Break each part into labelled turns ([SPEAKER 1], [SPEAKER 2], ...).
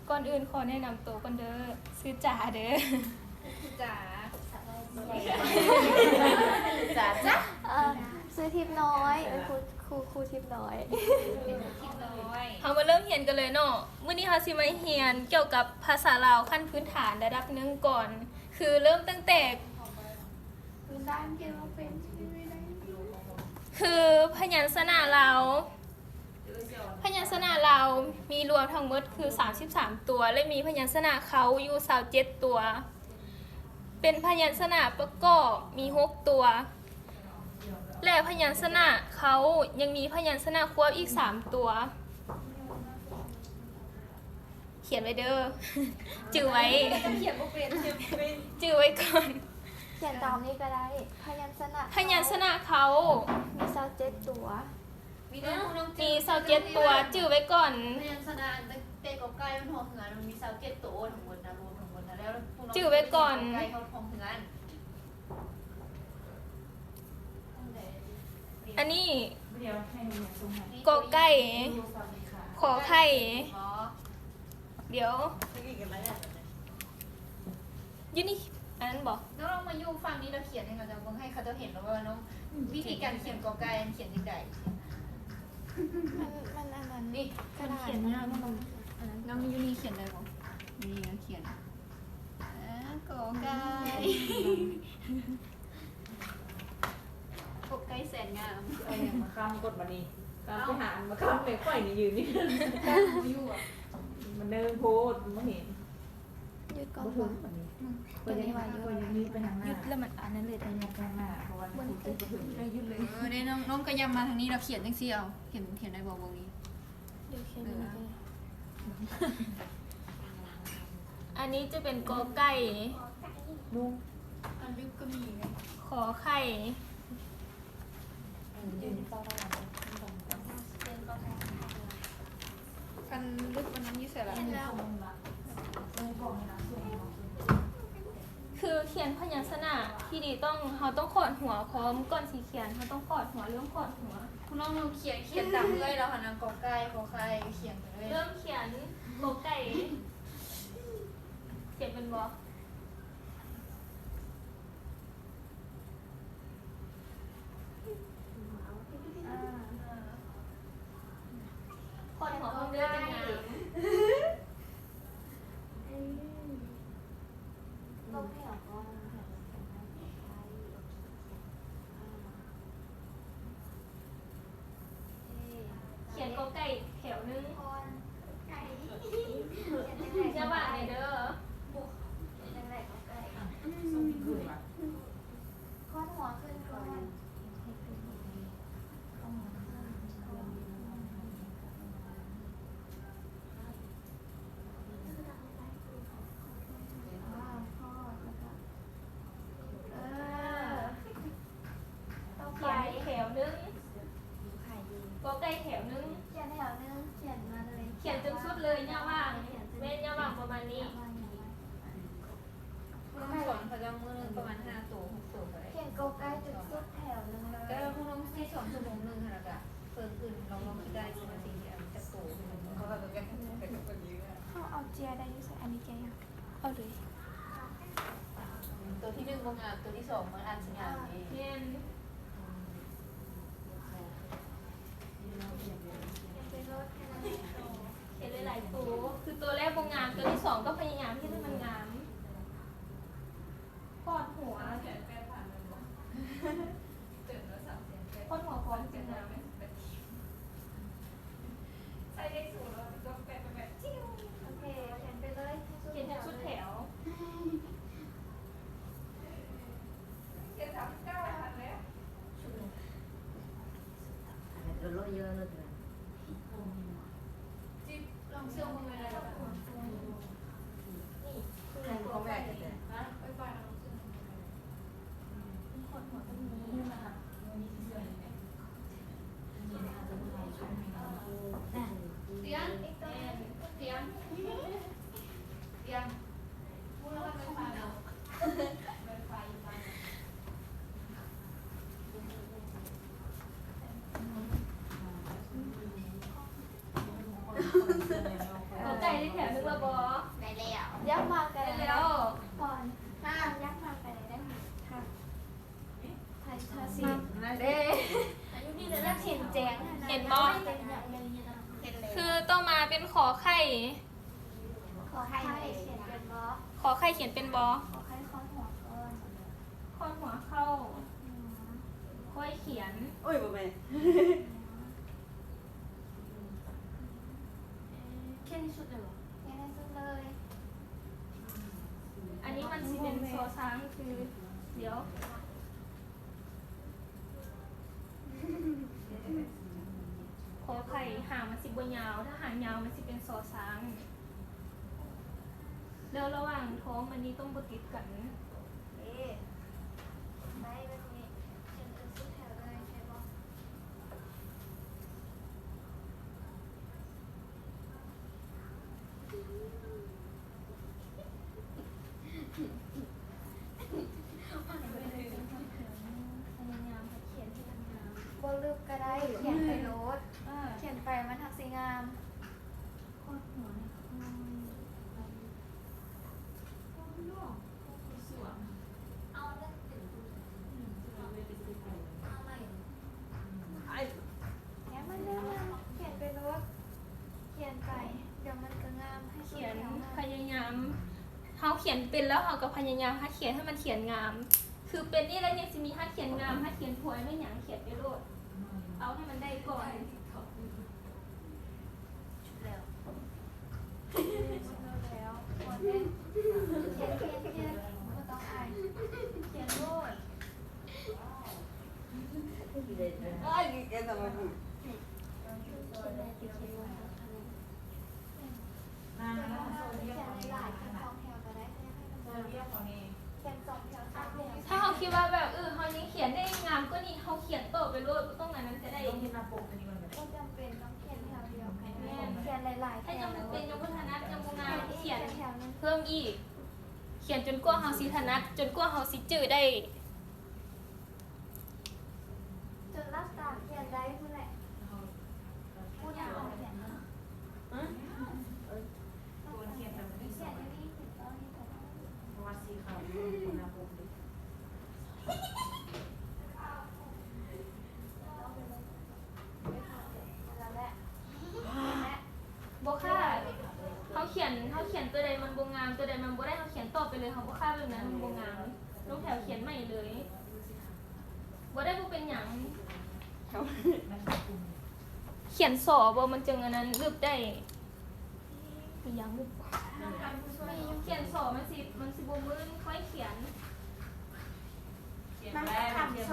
[SPEAKER 1] ก่อนอื่นขอแนะนำตัวก่อนเด้อชื่อจ๋าเด้อ
[SPEAKER 2] จ๋า
[SPEAKER 3] จ๋าจ้ะ
[SPEAKER 4] ซื้อทิพย์น้อยเป็นครูทิพย์น้อย
[SPEAKER 2] ทิพน้อย
[SPEAKER 1] เฮามาเริ่มเรียนกันเลยเนาะมื้อนี้เฮาสิมาเรียนเกี่ยวกับภาษาลาวขั้นพื้นฐานระดับหนึ่งก่อน คือเริ่มตั้งแต่คือพยัญชนะลาวพยัญชนะลาวมีรวมทั้งหมดคือ33ตัวและมีพยัญชนะเขาอยู่27ตัวเป็นพยัญชนะประกอบมี6ตัวและพยัญชนะเขายังมีพยัญชนะควบอีก3ตัวเขียนไว้เด้อ จื่อไว้
[SPEAKER 2] จะเขียนบ่เป็น
[SPEAKER 1] จื่อไว้ก่อน
[SPEAKER 4] เขียนตามนี้ก็ได้พยัญชนะ
[SPEAKER 1] พยัญชนะเขา
[SPEAKER 4] มี27ตัว
[SPEAKER 2] มีเรื่องน้อง
[SPEAKER 1] มี27ตัวจื่อไว้ก่อน
[SPEAKER 3] พยัญชนะเตะกับไก่มันทองเหือนมันมี27ตัวทั้งหมดนะรวมทั้งหมดนะแล้วไก่เขาทองเหือน
[SPEAKER 1] อันนี้กอไก่ขอไข่
[SPEAKER 3] อ๋อ
[SPEAKER 1] เดี๋ยวยูนี่อันนั้นบอก
[SPEAKER 2] น้องมาอยู่ฝั่งนี้เราเขียนให้เราจะให้เขาจะเห็นแล้วว่าน้องวิธีการเขียนกอไก่เขียนยังไง
[SPEAKER 4] มันอันนั้น
[SPEAKER 2] นี่
[SPEAKER 4] กระดาษ
[SPEAKER 2] เขียนยากน้องมียูนี่เขียนได้บ่นี่เขียนกอไก่กอไก่แสนงาม
[SPEAKER 5] ไปอย่างมาข้ามกดมานี่ข้ามไปหามาข้ามไปข่อยนี่ยืนนี่
[SPEAKER 2] อยู่อ่ะ
[SPEAKER 5] มันเดินโพดมันเห็น
[SPEAKER 4] ยืดก่อน
[SPEAKER 5] บ่ถึงแบบนี้คนยังว่าคนยังมีไปทางหน้า
[SPEAKER 1] ยุดแล้วมันอันนั้นเลย
[SPEAKER 5] ไปทางหน้าเพราะว่าคุณจะบ่ถึง
[SPEAKER 1] ยุดเลย
[SPEAKER 2] ได้น้องก็ยำมาทางนี้เราเขียนจังซี่เอาเขียนได้บ่วงนี้
[SPEAKER 4] เดี๋ยวเขียนดูนะ
[SPEAKER 1] อันนี้จะเป็นกอไก่
[SPEAKER 5] นุ่ง
[SPEAKER 2] อันลึกก็มีไง
[SPEAKER 1] ขอไข่
[SPEAKER 5] ยืนเฝ้าได้
[SPEAKER 2] อันลึกอันนั้นยี่เสร็จแล้ว
[SPEAKER 1] คือเขียนพยัญชนะที่ดีเราต้องขอดหัวพร้อมก่อนสีเขียนเราต้องขอดหัวเริ่มขอดหัว
[SPEAKER 2] คุณน้องเขียนตามเลยแล้วค่ะนางกอไก่ขอไข่เขียนไปเลย
[SPEAKER 1] เริ่มเขียนกอไก่เขียนเป็นบอขอดหัวพร้อมเริ่มเป็นงาม
[SPEAKER 4] ต้องให้ออกก่อน
[SPEAKER 1] เขียนกอไก่แถวนึงจะว่าไหนเด้อ
[SPEAKER 4] ข้อหัวขึ้นก่อน
[SPEAKER 1] ต้องเขียนแถวนึงกอไก่แถวนึง
[SPEAKER 4] เขียนแถวนึงเขียนมาเลย
[SPEAKER 1] เขียนจนสุดเลยเนี่ยว่างเว้นเนี่ยว่างประมาณนี้
[SPEAKER 2] คุณน้องสอนเขาจะมือประมาณ5ตัว6ตัวอะไร
[SPEAKER 4] เขียนกใกล้จุดสุดแถวนึงเลย
[SPEAKER 2] แต่คุณน้องที่สอนชั่วโมงนึงค่ะกะเพิ่มขึ้นลองคิดได้กี่นาทีจะโตเขาก็จะเป็นคนนี้
[SPEAKER 4] เขาเอาเจียได้ยุ่ใส่อันนี้เจียยังเอาเลย
[SPEAKER 3] ตัวที่1บ่งามตัวที่2มันอ่านสัญญาณเอง
[SPEAKER 1] เขียนเขียนหลายๆตัวคือตัวแรกบงงามตัวที่สองก็พยายามที่ให้มันงามพอดหัวพอดหัวพร้อมจะงาม
[SPEAKER 2] ใส่เลข0แล้วก็แปะจิ้ว
[SPEAKER 4] โอเคเขียนไปเลย
[SPEAKER 1] เขียนแถวชุดแถว
[SPEAKER 2] เขียน39ทันแล้ว
[SPEAKER 3] lo yo no te
[SPEAKER 2] จิ๊บลองเชื่อมือเลยแล้ว
[SPEAKER 3] ใครเขาแบกกัน
[SPEAKER 2] นะไปลองเชื่อ
[SPEAKER 1] พอดหัวตรงนี้
[SPEAKER 2] เตียนเตียนพูดแล้วไม่ฟังเอาไม่ฟัง
[SPEAKER 1] ได้แถวนึงละบอ
[SPEAKER 3] ได้แล้ว
[SPEAKER 4] ยักษ์มากัน
[SPEAKER 1] ได้แล้ว
[SPEAKER 4] ก่อนถ้ายักษ์มากันได้ไหมค่ะไทยทาสี
[SPEAKER 2] นั่นเด้
[SPEAKER 4] อายุนี่เลยแล้วเขียนแจ้ง
[SPEAKER 1] เห็นบอ
[SPEAKER 4] เป็นอย่างไรเนี่ยนะ
[SPEAKER 3] เห็นเลย
[SPEAKER 1] คือต้องมาเป็นขอไข่
[SPEAKER 4] ขอให้เขียนเป็นบอ
[SPEAKER 1] ขอไข่เขียนเป็นบอ
[SPEAKER 4] ขอให้ข้อหัวก่อน
[SPEAKER 1] ข้อหัวเข้าค่อยเขียน
[SPEAKER 5] โอ้ยบ่แม่
[SPEAKER 4] แค่นี้สุดเลยเหรอแค่นี้สุดเลย
[SPEAKER 1] อันนี้มันสิเป็นซอช้างคือเดี๋ยวขอไข่หางมันสิบยาว ถ้าหางยาวมันสิเป็นซอช้างแล้วระหว่างท้องมันนี้ต้องบติดกัน
[SPEAKER 4] เอ๊ะได้แบบนี้เขียนเป็นสุดแถวเลยใช่ปะ บนลึกก็ได้เขียนไปโน้ตเขียนไปมันทักสีงามเนี่ยมันเรื่องมันเขียนไปโน้ตเขียนไปเดี๋ยวมันก็งามให้
[SPEAKER 1] เขียน
[SPEAKER 4] แถว
[SPEAKER 1] พยายามเขาเขียนเป็นแล้วเขาก็พยายามเขียนให้มันเขียนงาม คือเป็นนี่แล้วยังจะมีเขียนงามเขียนถวยไม่หยังเขียนไปโลดเอาให้มันได้ก่อน
[SPEAKER 4] แล้วแล้วคนเล่นเขียนก็ต้องอ่านเขียนโน้ต
[SPEAKER 5] อ้ายแกทำมาพูด
[SPEAKER 4] เขียนอะไรติดเขียนไว้แล้วคะแนน
[SPEAKER 5] นานแล้ว
[SPEAKER 4] เขียนหลายๆเขียนสองแถวก็ได้ให้มันเขียนสองแถวสามแถว
[SPEAKER 1] ถ้าเขาคิดว่าแบบเขายังเขียนได้งามก็นี่เขาเขียนโตไปโลดต้องนั้นจะได้
[SPEAKER 5] ลงที่หน้าปกอันนี้ก่อนก็ได้
[SPEAKER 4] ก็จำเป็นต้องเขียนแถวเดียวกันเขียนหลายๆแถ
[SPEAKER 1] ถ้ายัง
[SPEAKER 4] ว
[SPEAKER 1] เป็นยังพัฒนัดยังงามเขียน
[SPEAKER 4] แถวนึง
[SPEAKER 1] เพิ่มอีก เขียนจนกว่าเขาสิถนัดจนกว่าเขาสิจื้อได้
[SPEAKER 4] จนรักษาเขียนได้เมื่อไหร่พูดอย่างเขียนนะ
[SPEAKER 5] ตัวเขียนแบบนี้
[SPEAKER 4] เขียนอย่างนี้ถูกต้องนี่ถูกต้อง
[SPEAKER 5] เพราะว่าสีขาวคนหน้าปกดิ
[SPEAKER 4] แล้วแหละ
[SPEAKER 1] บ่ค่าเขาเขียนตัวใดมันบ่งามตัวใดมันบ่ได้เขาเขียนต่อไปเลยเขาบ่ค่าแบบนั้นมันบ่งามลงแถวเขียนใหม่เลยบ่ได้บ่เป็นหยังเขียนสอบ่มันจึงอันนั้นรึบได้มีหยังรึบเขียนสอมันสิบ่มึนค่อยเขียน
[SPEAKER 5] เขียนมา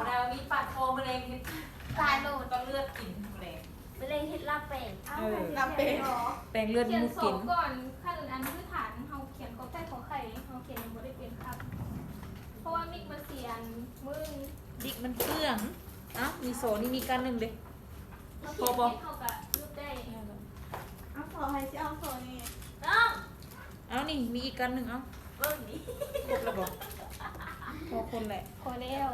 [SPEAKER 5] แล้วมีปัดคอมะเร็ง
[SPEAKER 4] ตายโลด
[SPEAKER 5] ต้องเลือดกินมะเร็ง
[SPEAKER 4] ไปเลยเฮ็ดลาเป็ดเอาไป
[SPEAKER 5] ลาเป็ด แปลงเลือด
[SPEAKER 1] เขียน
[SPEAKER 5] มุก
[SPEAKER 1] สอ
[SPEAKER 5] กิน
[SPEAKER 1] ก่อนขั้นอันพื้นฐานเฮาเขียนก็แค่ขอไข่เฮาเขียนยังบ่ได้เป็นครับ เพราะว่ามิกมันเสียนมึน
[SPEAKER 5] ดิกมันเครื่องอ้าวมีโซนี่มีกันหนึ่งเด้
[SPEAKER 1] เขาเขียนให้เขากับรูปได้
[SPEAKER 2] เอาขอให้สิเอาขอนี่
[SPEAKER 5] เอานี่มีอีกกันหนึ่งเอาครบแล้วบอกพอคนแหละ
[SPEAKER 1] พอแล้ว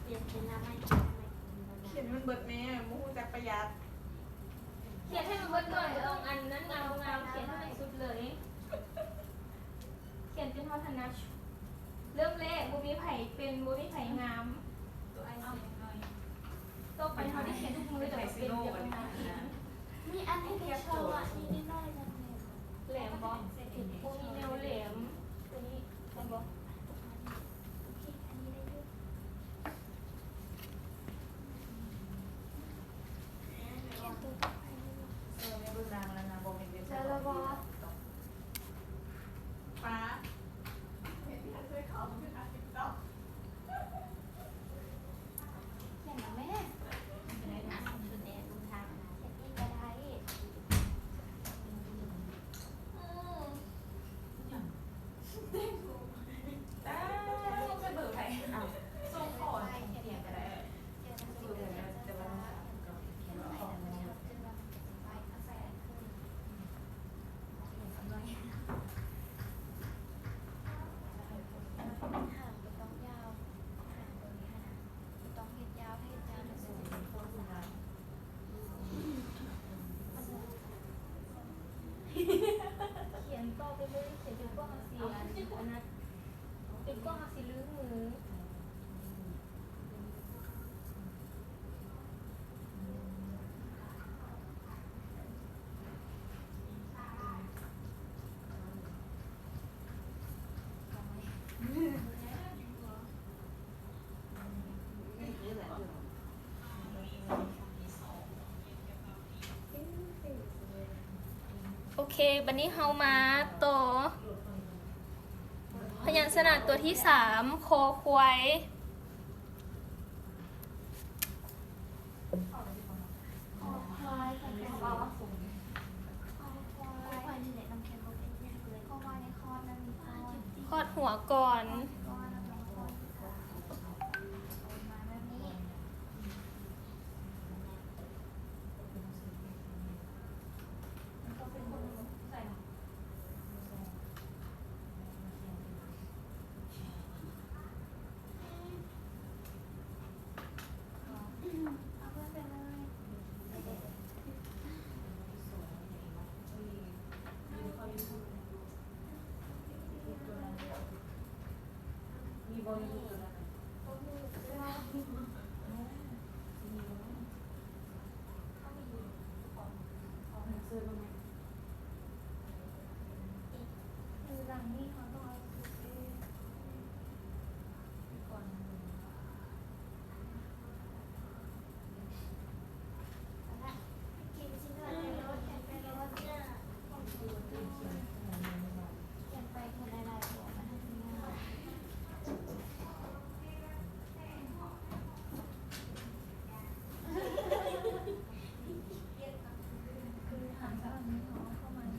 [SPEAKER 4] เปลี่ยนเป็นน้ำไม่
[SPEAKER 2] เขียนมันเบิดแม่มูฮูจักประหยัด
[SPEAKER 1] เขียนให้มันเบิดก่อนก็ต้องอันนั้นงามงามเขียนให้มันสุดเลย เขียนเป็นเท่าถนัดเริ่มแรกบูมีไผ่เป็นบูมีไผ่งามต่อไปเขาได้เขียนทุกมือแต่ว่าเป็นเดียวกันมาเอง
[SPEAKER 4] มีอันที่เดียวชอบอ่ะนี่ได้จังเลย
[SPEAKER 1] แหลมบอกบูมีแนวแหลมตัวนี้ใช่บอก
[SPEAKER 4] อันนี้ได้ด้วย
[SPEAKER 5] ไม่เบิ่งนางแล้วนะบ
[SPEAKER 1] นต่อไปเลยเขียนจนกว่าเขาสีอันนั้นจนกว่าเขาสีลื้อมือโอเคบันนี้เฮามาต่อพยัญชนะตัวที่3คอควาย
[SPEAKER 4] คอควายแขนเป็นบอคอควายนี่แหละน้ำแข็งเขาเป็นอย่างเลยคอควายในคอนั่นมีคอ
[SPEAKER 1] คอดหัวก่อน
[SPEAKER 4] ก้อนแล้วก็คอที่ขามาแบบนี้ก็เป็นคนใส่ เอาเพื่อนไปเลยคือหลังนี้เขาต้องเอากินชิ้นละในรถแข่งไปรถเนี่ยแข่งไปคนหลายๆตัวมันให้ดีมาก คือหันฝั่งนี้เขาเข้ามาเ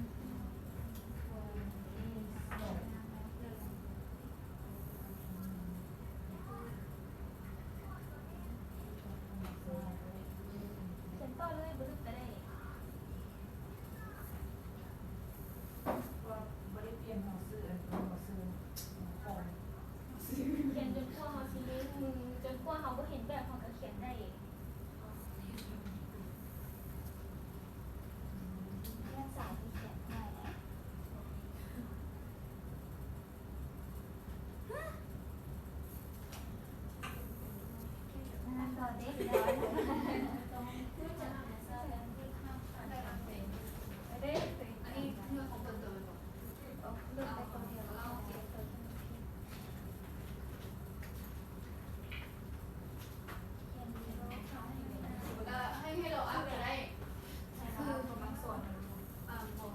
[SPEAKER 4] ขียนต่อเลยบุรุษจะได้ เขียนจนกว่าเขาสิลืมมือจนกว่าเขาก็เห็นแบบเขาก็เขียนได้เองเรื่องสายที่เขียนได้แหละนั่นต่อเด็กแล้ว
[SPEAKER 3] อันนี้เรื่องของเปิดเผยบอก
[SPEAKER 4] เลือกไปคนเดียวแล้วเอาเขียนตัวที่มันผิดเขียนดีแล้วเขาให้ไม่ได้
[SPEAKER 3] ก็ให้เราอัพไปได้
[SPEAKER 5] คือบางส่วน
[SPEAKER 3] มอง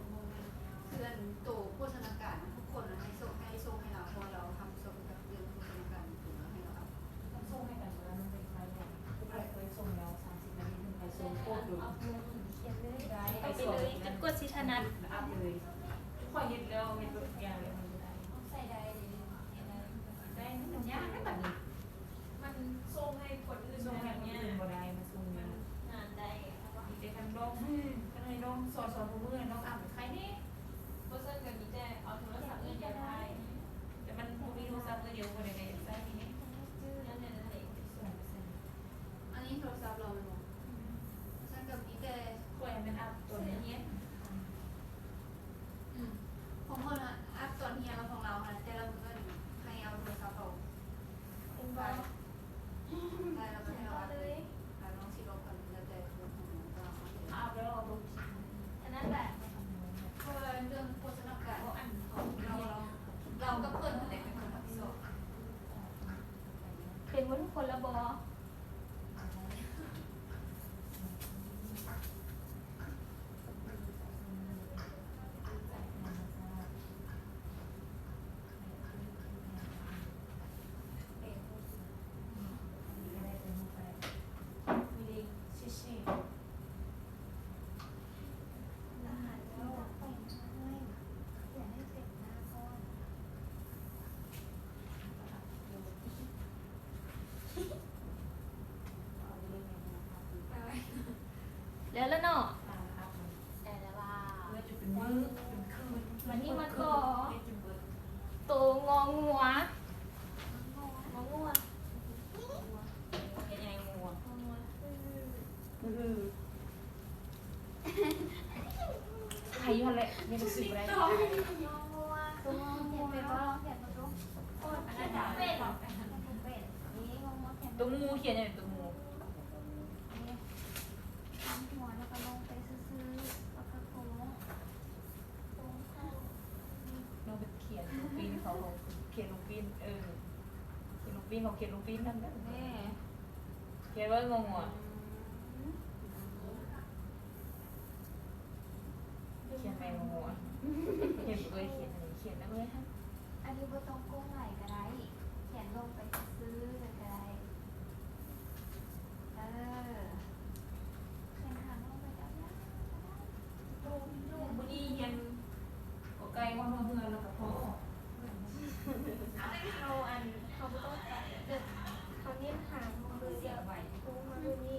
[SPEAKER 3] คืออันตัวโภชนาการทุกคนให้ส่งให้เราเพราะเราทำส่งกับเรื่องโภชนาการถึงแล้วให้เราอัพ
[SPEAKER 5] ต้องส่งให้กันแล้วมันเป็นใครเนี่ยเคยส่งแล้ว30 นาทีถึงไปส่งโคตรดู
[SPEAKER 4] เอาเงินเขียนเลย
[SPEAKER 5] ได้
[SPEAKER 1] ไปเลยจนกว่าสิถนัด
[SPEAKER 5] อัพเลยค่อยเห็นแล้วเห็นตัวอย่างเลยมันได้
[SPEAKER 4] ใส่ได้เลยเขียนได้
[SPEAKER 5] ได้มันยากได้แบบนี้
[SPEAKER 1] มันส่งให้คนอื่น
[SPEAKER 5] ส่ง
[SPEAKER 1] แบ
[SPEAKER 5] แบบ
[SPEAKER 1] บ
[SPEAKER 5] นี้
[SPEAKER 1] เนี้ย
[SPEAKER 5] บ่ได้มาส่งเนี่ย
[SPEAKER 1] งานได้
[SPEAKER 5] มีแต่คันดองก็เลยดองสอนผู้มือดองอ่านใครนี่
[SPEAKER 1] เพราะฉะนั้นก็มีแต่เอาโทรศัพท์อื่นไปได้
[SPEAKER 5] แต่มันมีโทรศัพท์ตัวเดียวคนใดๆได้ทีนี้
[SPEAKER 1] นั่นแหละนั่นแหละ
[SPEAKER 3] อันนี้โทรศัพท์เราเนาะฉันกับมีแต่
[SPEAKER 5] ค่อยมันอัพตัวนี้
[SPEAKER 3] ของคนอัพตอนเฮียของเราค่ะแต่เราก็ให้เอาโทรศัพท์เรา
[SPEAKER 4] เป็นบอล
[SPEAKER 3] ได้เราก็
[SPEAKER 4] เขีย
[SPEAKER 3] ให้
[SPEAKER 4] น
[SPEAKER 3] เรา
[SPEAKER 4] ต่อ
[SPEAKER 3] อัพ
[SPEAKER 4] เล
[SPEAKER 3] เลย ยน้องชิโร่กันแล้วแต่คนของเรา
[SPEAKER 5] อัพแล้วเอาลง
[SPEAKER 4] อันนั้นแหละ
[SPEAKER 3] เพราะว่าเรื่องโภชนาการเขาอันของเราก็เพิ่นนั่นแหละเป็นคนรับผิดชอบ
[SPEAKER 1] เป็นว่าทุกคนละบอ
[SPEAKER 4] อาหารแล้วแต่งให้เขียนให้เสร็จนะก่อน
[SPEAKER 1] แล้วเนาะ
[SPEAKER 4] แต่ละว่า
[SPEAKER 1] วันนี้มาต่อโตงองัว
[SPEAKER 4] มะม่วง
[SPEAKER 5] ยังไงงัว
[SPEAKER 4] มะม่วง
[SPEAKER 5] ใครอยู่ นั่นแหละยังรู้สึกอะไร
[SPEAKER 4] ตัวงัวเขียนเป็นว่าเขียนตัวโอ้ยอันนั้นเป็ดนี่งงเขียน
[SPEAKER 5] ตัวมูเขียนอย่างตัวมู
[SPEAKER 4] ทำหัวแล้วก็ลงไปซื้อแล้วก็โค้งเข้า
[SPEAKER 5] เราไปเขียนลูกปีนเขาเขียนลูกปีนเขียนลูกปีนเขาเขียนลูกปีนนั่นแหละแม่เขียนว่างงอ่ะเขียนแมงงอ่ะเขียนเลยเขียนอะไรเขียนได้เลยฮะ
[SPEAKER 4] อันนี้บ่ต้องโก้งไหลก็ได้เขียนลงไปซื้อก็ได้เขียนหางลงไปแล้วนะ
[SPEAKER 5] ลูกบุรีเย็นก็ไกลว่าเมืองแล้วก็พอ
[SPEAKER 1] เขาอันเขาบ่ต้องการเด็ดเขาเน้นหางมันเลยเดียวโค้งมาด้วยนี้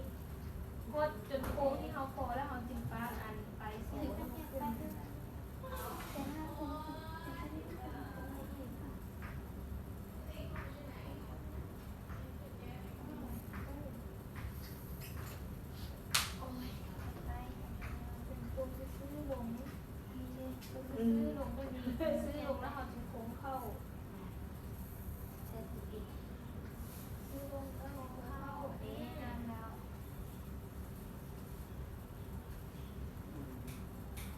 [SPEAKER 1] กดจนโค้งที่เขาโค้งแล้วเขาจึงป้าอันไปโซ่
[SPEAKER 4] เขียน
[SPEAKER 1] แล้ว
[SPEAKER 4] ไป
[SPEAKER 1] มัน
[SPEAKER 4] เขียน
[SPEAKER 1] ขึ้น
[SPEAKER 4] ไปเขียนห้าคนเขียนแค่นี้ก็ได้อีกค่ะโอ้ยไปเป็นตัวซื้อลงนี่เลยซื้อลงด้วยนี้
[SPEAKER 1] ซื้อลงแล้วเขาจึงโค้งเข้า
[SPEAKER 4] เศรษฐกิจซื้อลงก็ลงเข้าเอ๊ะนานแล้ว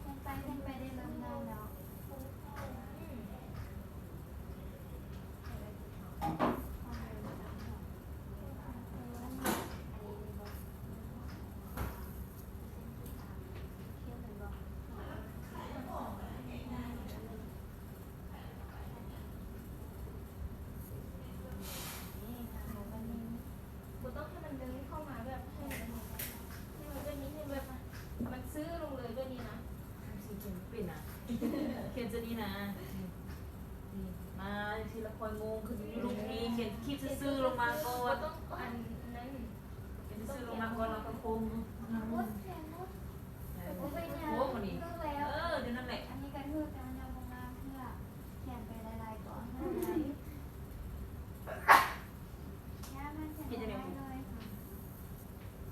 [SPEAKER 4] เล่นไปได้เริ่มนานแล้ว
[SPEAKER 1] กูต้องให้มันเดินเข้ามาแบบให้มันด้วยนี้ให้แบบมันซื้อลงเลยด้วยนี้นะ
[SPEAKER 5] สีเขียนปิ่นอ่ะเขียนจะดีนะนี่มาทีละคนงงคือลูกนี้เขียนคลิปซื่อๆลงมาก่อ
[SPEAKER 1] กู
[SPEAKER 5] น
[SPEAKER 1] ต้องอันนั้น
[SPEAKER 5] เขียนซื่อๆลงมาก่อนแล้วก็โค้ง
[SPEAKER 4] มดแทนมดโอ้ยเนี่ย
[SPEAKER 5] โค้งมันนี่
[SPEAKER 4] เลิกแล้ว
[SPEAKER 5] เดี๋ยวนั่นแหละ
[SPEAKER 4] อันนี้ก็คือการนำลงมาเพื่อเขียนไปลายๆก่อนให้ไหนย่ามันเขียนได้เลย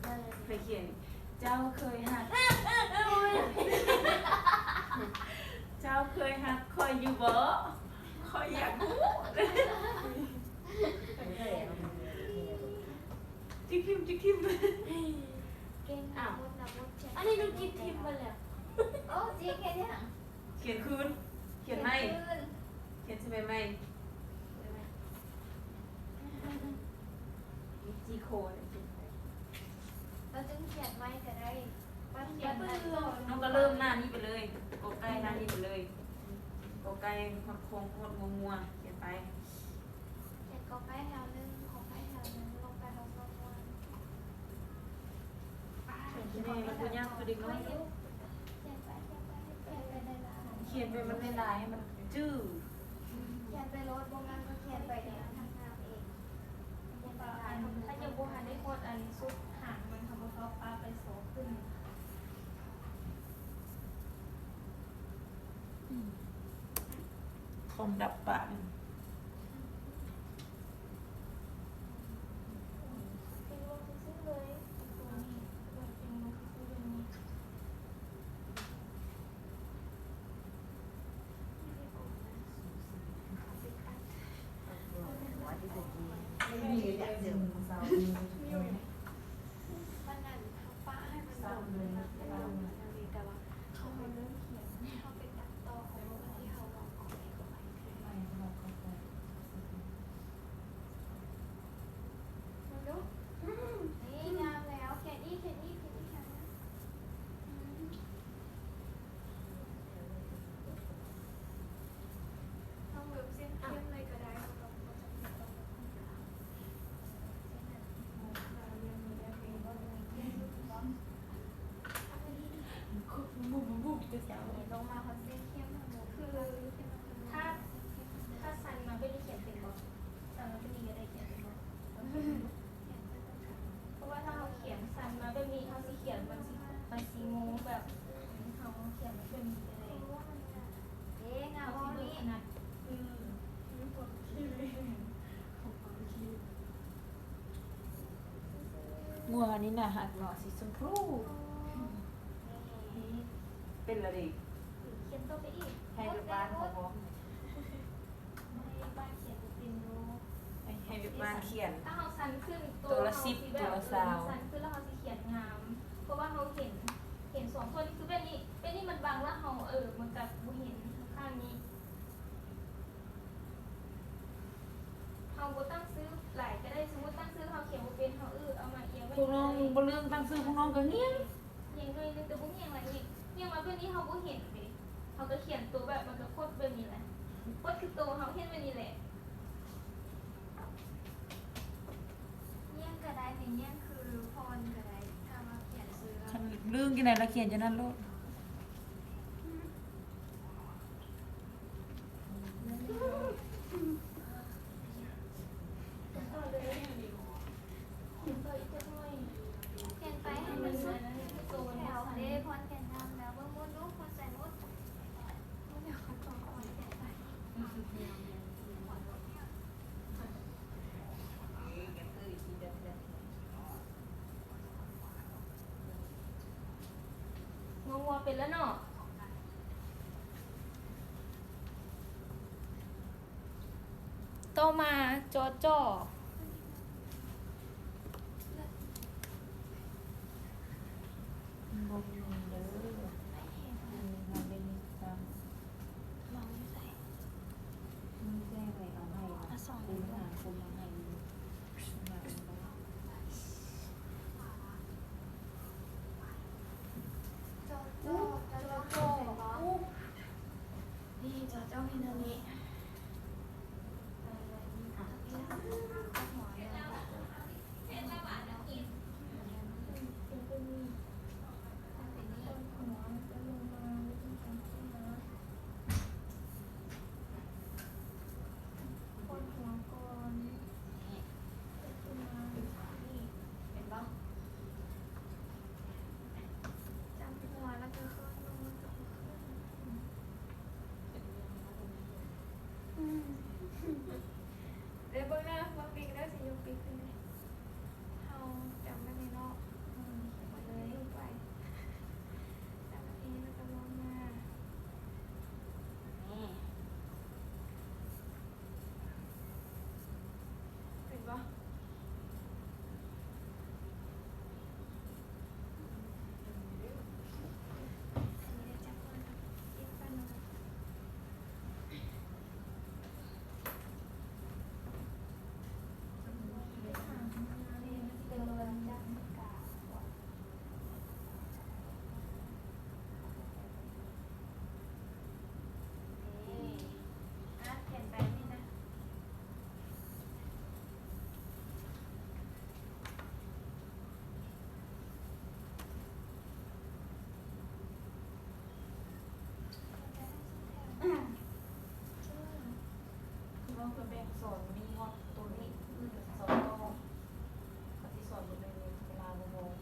[SPEAKER 4] ค่ะ
[SPEAKER 5] เคยเขียนเจ้าเคยหักเจ้าเคยหักคอยอยู่บ่คอยอยากรู้จิ๊กคิมจิ๊กคิม
[SPEAKER 4] เก่งนะมดนะมดเขียน
[SPEAKER 1] อันนี้ดูกินทิมมาแล้ว
[SPEAKER 4] โอ้จริงแค่นี้
[SPEAKER 5] เขียนคืนเขียนไม่
[SPEAKER 4] ขึ้น
[SPEAKER 5] เขียนใช่ไหมไม่จีโคเนี่ยเขียนไป
[SPEAKER 4] เราจึงเขียนไว้ก็ได้ปั้น
[SPEAKER 1] เขียน
[SPEAKER 4] ปั้น
[SPEAKER 1] เพื่อ
[SPEAKER 5] น้องก็เริ่มหน้านี้ไปเลยโกไก่หน้านี้ไปเลยโกไก่หดโค้งหดมัวๆเขียนไป
[SPEAKER 4] เขียนก็ไปแถวนึงของไปแถวนึงลงไปลงลง
[SPEAKER 5] เขียนให้มันพูดยากคือเด็กน้อย
[SPEAKER 4] เขียนไปเขียนไปเขียนไปได้ละ
[SPEAKER 5] เขียนไปมันในลายให้มันจื้อ
[SPEAKER 4] เขียนไปรถโรงงานก็เขียนไปเดี๋ยวทำงานเองเขียนไปลาย
[SPEAKER 1] ถ้าจะบูหันได้โคตรอันซุปหางมันทำมาเขาปลาไปโซ่ขึ้น
[SPEAKER 5] คอมดับปะ
[SPEAKER 1] เป็นรวมซื้อเลยตัวนี้ตัวจริงมันคือตัวนี้
[SPEAKER 4] มันนั่นเขาป้าให้มันลงเลยนะแต่ว่าเขามาเริ่มเขียนเขาไปตัดต่อของรถที่เขาลองของเองก็ไปมันดูนี่งามแล้วเขียนอีเขียนอีเขียนอีค่ะทำแบบเส้นเข้มเลยก็ได้เราจะมีตรงนี้ลงมาคอนเซ็ปต์เข้มทั้งหมดคือ
[SPEAKER 1] ถ้าซันมาไม่ได้เขียนเป็นบล็อกซันมาไม่ได้ก็ได้เขียนเป็นบล็อกเพราะว่าถ้าเราเขียนซันมาไม่มีเขาสิเขียนมันสีงูแบบเขาเขียนมันเป็นอะไร
[SPEAKER 4] เอ๊ะงา
[SPEAKER 1] เขา
[SPEAKER 4] ม
[SPEAKER 1] ที่ดู
[SPEAKER 4] นี่
[SPEAKER 1] ขนาด
[SPEAKER 5] งัวนี่นะหักหน่อสีชมพูเป็นอะไร ให้แบบบ้านเขาบอก
[SPEAKER 4] ไม่บ้านเขียนเป็นรู
[SPEAKER 5] ให้แบบบ้านเขียน
[SPEAKER 1] ถ้าเราสันขึ้น
[SPEAKER 5] ตัวละ
[SPEAKER 1] เรา
[SPEAKER 5] 10
[SPEAKER 1] แบบ
[SPEAKER 5] ตัวละ
[SPEAKER 1] สันขึ้นแล้วเราจะเขียนงาม เพราะว่าเราเห็นสองตัวนี้คือเป็นนี่มันบังแล้วเรามันกับบูเห็นข้างนี้เราบูตั้งซื้อหลายก็ได้สมมติตั้งซื้อเราเขียนบูเป็นเราเอามาเอียงไว้
[SPEAKER 5] พวกน้องบ่เรื่องตั้งซื้อพวกน้องก็เงี้ย
[SPEAKER 1] เอียงเลยแต่บูเอียงอะไรอีกเอียงมาเพื่อนี้เราบูเห็นเลยเราก็เขียนตัวแบบมันก็โคตรแบบนี้แหละโคตรคือตัวเราเห็นแบบนี้แหละ
[SPEAKER 4] เยี่ยงกระไดในเยี่ยงคือพรกระไดถ้ามาเขียนซื้อแล้ว
[SPEAKER 5] ฉันเรื่องที่ไหนละเขียนจะนั่นโลด
[SPEAKER 1] ต่อเลยต่ออีกจะห้อย
[SPEAKER 4] เขียนไปให้มันสุดแถวเด้พรเขียนนำแล้วเมื่อมุดลูกคนใส่มุดเดี๋ยวเขาต่อก่อนเขียนไป
[SPEAKER 1] งัวเป็นแล้วเนาะต่อมาจอจ่อ
[SPEAKER 5] บ่มีเด้อมันเป็นซ้ำ
[SPEAKER 4] มองไม่ใส่
[SPEAKER 5] มีแจ้งไปเอาให้คุณหาคุณมาให้มา
[SPEAKER 4] โจโจ้โจโจ้นี่โจโจ้มินามิคนหัวก่อนขึ้นมานี่เห็นปะจำหัวแล้วก็ขึ้นลงจบขึ้นเดี๋ยวเบิ่งหน้าบางปีก็ได้สิยกปีขึ้นเลยเอาจำไม่ได้เนาะเขียนมาเลยลงไปจำไม่ได้แล้วก็ลงมาเป็นปะอันนี้จะจับก่อนเก็บกันหน่อยเป็นวันจันทร์กาอ่ะเขียนไปนี่นะ
[SPEAKER 5] คือน้องคือแบ่งสอนมีงอดตัวนี้คือสอนต่อปฏิสอนอยู่ในเวลาโมโม
[SPEAKER 4] เ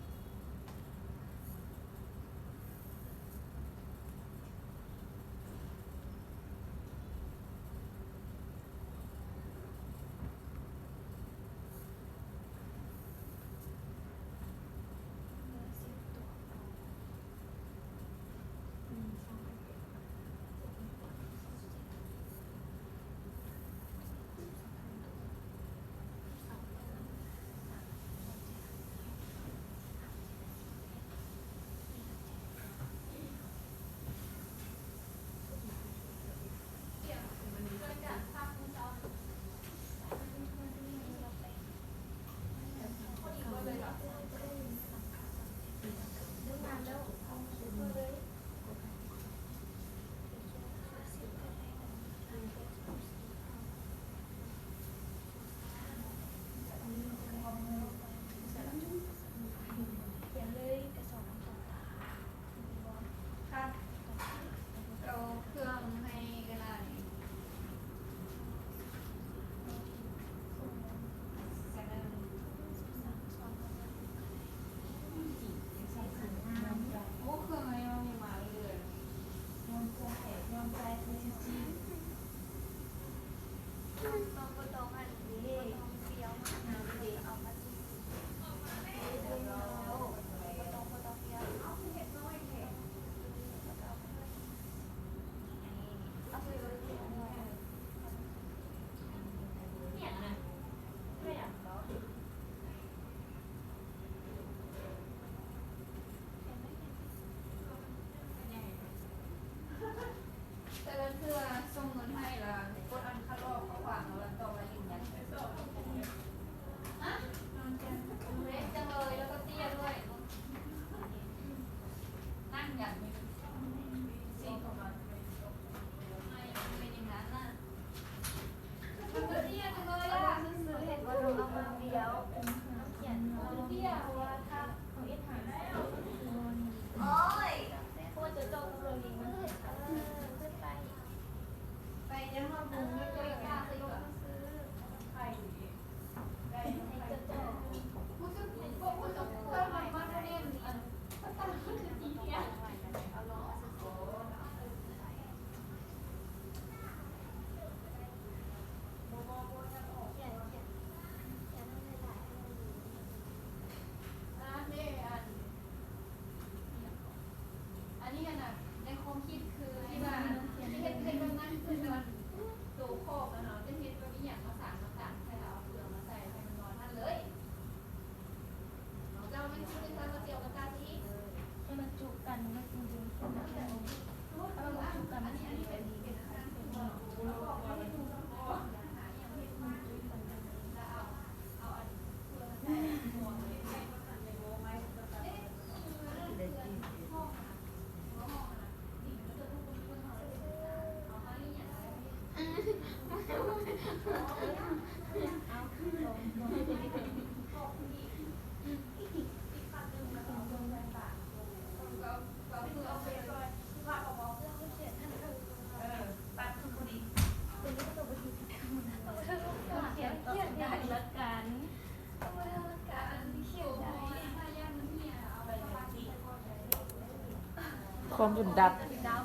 [SPEAKER 5] ความจนดับ
[SPEAKER 1] ดับ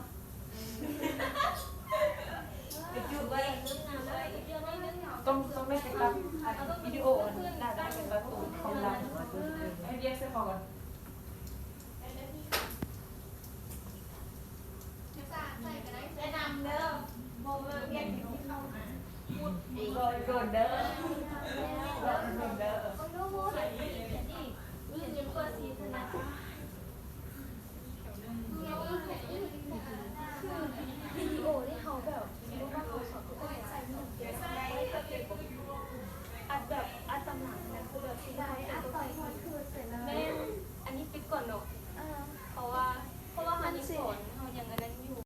[SPEAKER 5] จุดไว้ต้องไม่ไปรับวิดีโอน่าจะเป็นประตูของเราไอเดียเสียพอก่อน
[SPEAKER 4] แนะนำเด้อโมเมนต์ที่เข้ามา
[SPEAKER 5] โดนเด้อ